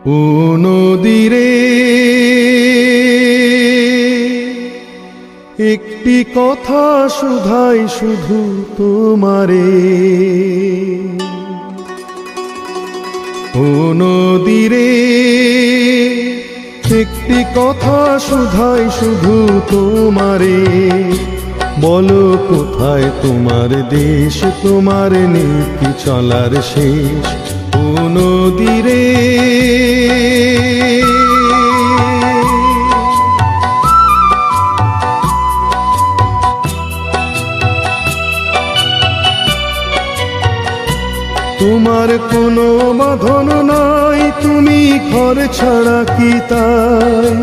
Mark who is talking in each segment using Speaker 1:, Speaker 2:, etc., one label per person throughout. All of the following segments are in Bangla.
Speaker 1: ও নদীরে একটি কথা শুধাই শুধু তোমারে। ও নদীরে একটি কথা শুধাই শুধু তোমারে। বলো কোথায় তোমার দেশ, তোমার নীতি চলার শেষ। ও নদীরে তোমার কোনো বাঁধন নাই, তুমি ঘর ছাড়া কি তাই?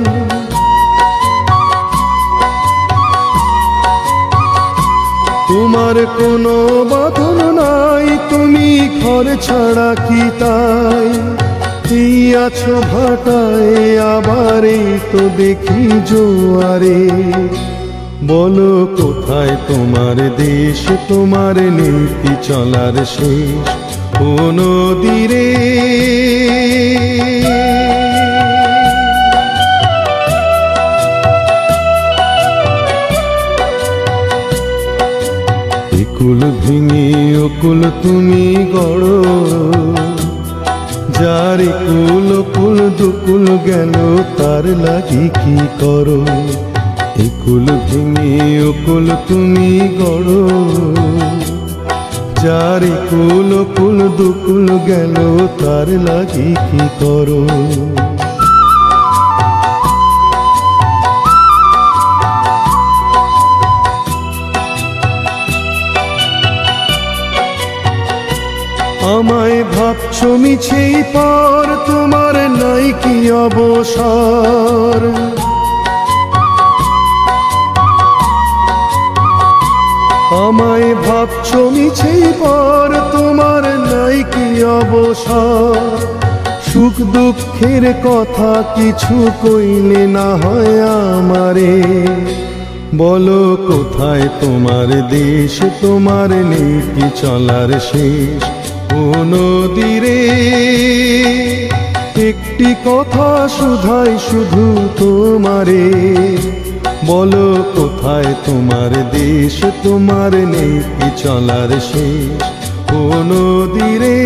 Speaker 1: তোমার কোনো বাঁধন নাই, তুমি ঘর ছাড়া কি তাই? এই আছো ভাটায় আবার এই তো দেখি জোয়ারে। বলো কোথায় তোমার দেশ, তোমার নীতি চলার শেষ। ও নদীরে কুল ভেঙে অকুল তুমি গড়ো, যার কুল কুল দুকুল গেল তার লাগি কি করো? কুল ভেঙে অকুল তুমি গড়ো, যার কুল কুল দুকুল গেল তার লাগি কি করো? আমায় ভাবছো মিছেই পর, তোমার নাই কি অবসর? আমায় ভাবছো মিছেই পর, তোমার নাই কি অবসর? সুখ দুঃখের কথা কিছু কইলে না হয় আমারে। বলো কোথায় তোমার দেশ, তোমার নীতি চলার শেষ। ও নদীরে একটি কথা শুধাই শুধু তোমারে। বলো কোথায় তোমার দেশ, তোমার নীতি চলার শেষ। ও নদীরে